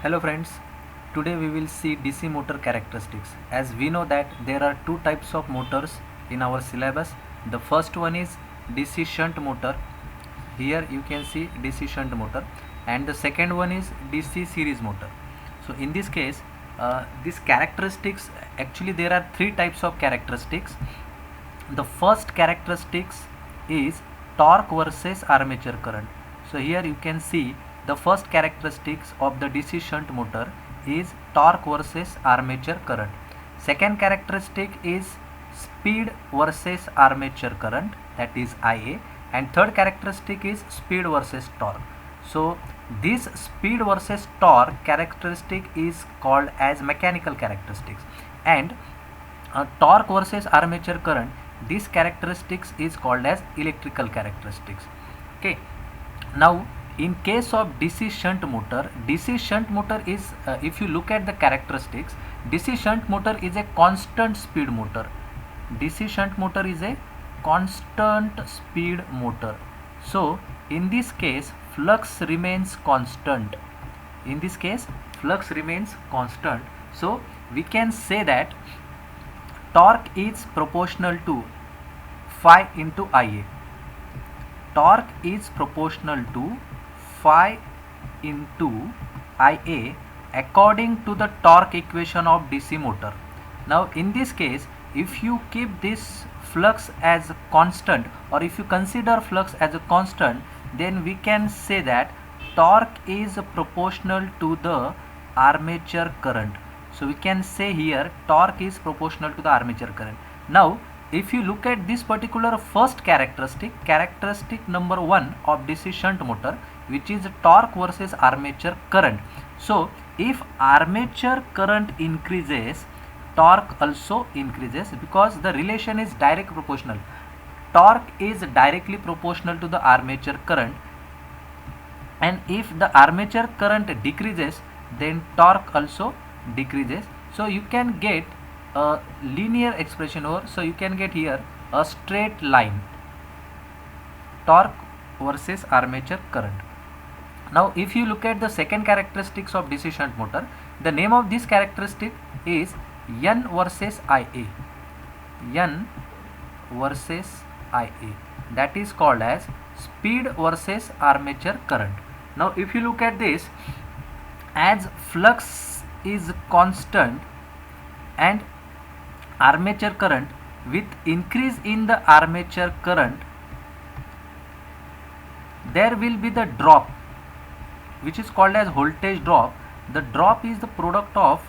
Hello friends, today we will see DC motor characteristics. As we know that there are two types of motors in our syllabus. The first one is DC shunt motor. Here you can see DC shunt motor, and the second one is DC series motor. So in this case, these characteristics, actually there are three types of characteristics. The first characteristics is torque versus armature current. So here you can see the first characteristics of the DC shunt motor is torque versus armature current. Second characteristic is speed versus armature current, that is IA, and third characteristic is speed versus torque. So this speed versus torque characteristic is called as mechanical characteristics, and torque versus armature current, this characteristics is called as electrical characteristics. Okay, now in case of DC shunt motor is if you look at the characteristics, DC shunt motor is a constant speed motor. DC shunt motor is a constant speed motor. So in this case flux remains constant. In this case flux remains constant. So we can say that torque is proportional to phi into Ia. Torque is proportional to phi into Ia according to the torque equation of DC motor. Now in this case, if you keep this flux as constant, or if you consider flux as a constant, then we can say that torque is proportional to the armature current. So we can say here torque is proportional to the armature current. Now if you look at this particular first characteristic number 1 of DC shunt motor, which is torque versus armature current. So if armature current increases, torque also increases, because the relation is direct proportional. Torque is directly proportional to the armature current, and if the armature current decreases, then torque also decreases. So you can get a linear expression, or so you can get here a straight line, torque versus armature current. Now if you look at the second characteristics of DC shunt motor, the name of this characteristic is N versus Ia. N versus Ia, that is called as speed versus armature current. Now if you look at this, as flux is constant and armature current, with increase in the armature current there will be the drop, which is called as voltage drop. The drop is the product of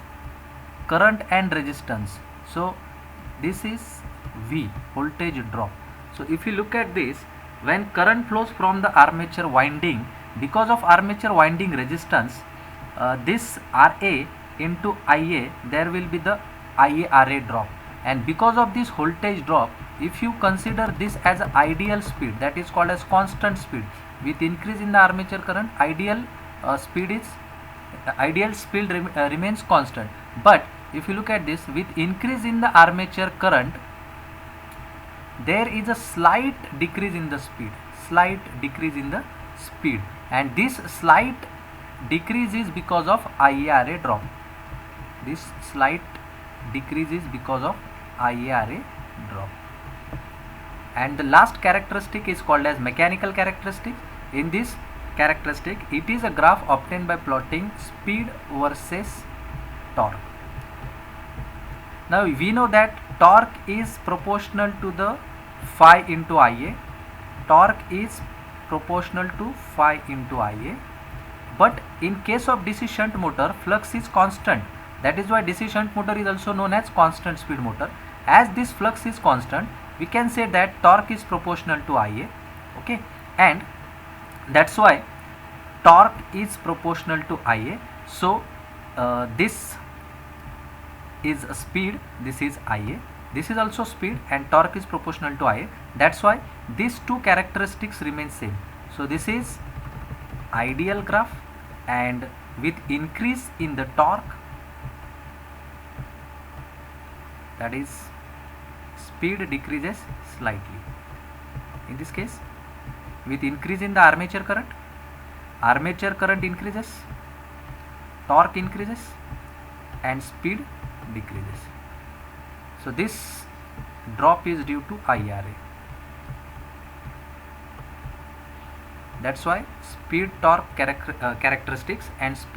current and resistance. So this is V, voltage drop. So if you look at this, when current flows from the armature winding, because of armature winding resistance, this Ra into Ia, there will be the Ia-Ra drop, and because of this voltage drop, if you consider this as an ideal speed, that is called as constant speed, with increase in the armature current, ideal speed remains constant. But if you look at this, with increase in the armature current, there is a slight decrease in the speed, and this slight decrease is because of Ia-Ra drop. This slight decrease is because of Ia-Ra drop. And the last characteristic is called as mechanical characteristic. In this characteristic, it is a graph obtained by plotting speed versus torque. Now we know that torque is proportional to the phi into Ia. Torque is proportional to phi into Ia. But in case of DC shunt motor, flux is constant. That is why DC shunt motor is also known as constant speed motor. As this flux is constant, we can say that torque is proportional to Ia. Okay, and that's why torque is proportional to Ia. So this is speed, this is Ia, this is also speed, and torque is proportional to Ia. That's why these two characteristics remain same. So this is ideal graph, and with increase in the torque, that is speed decreases slightly. In this case, with increase in the armature current increases, torque increases and speed decreases. So this drop is due to IRA. That's why speed torque characteristics and speed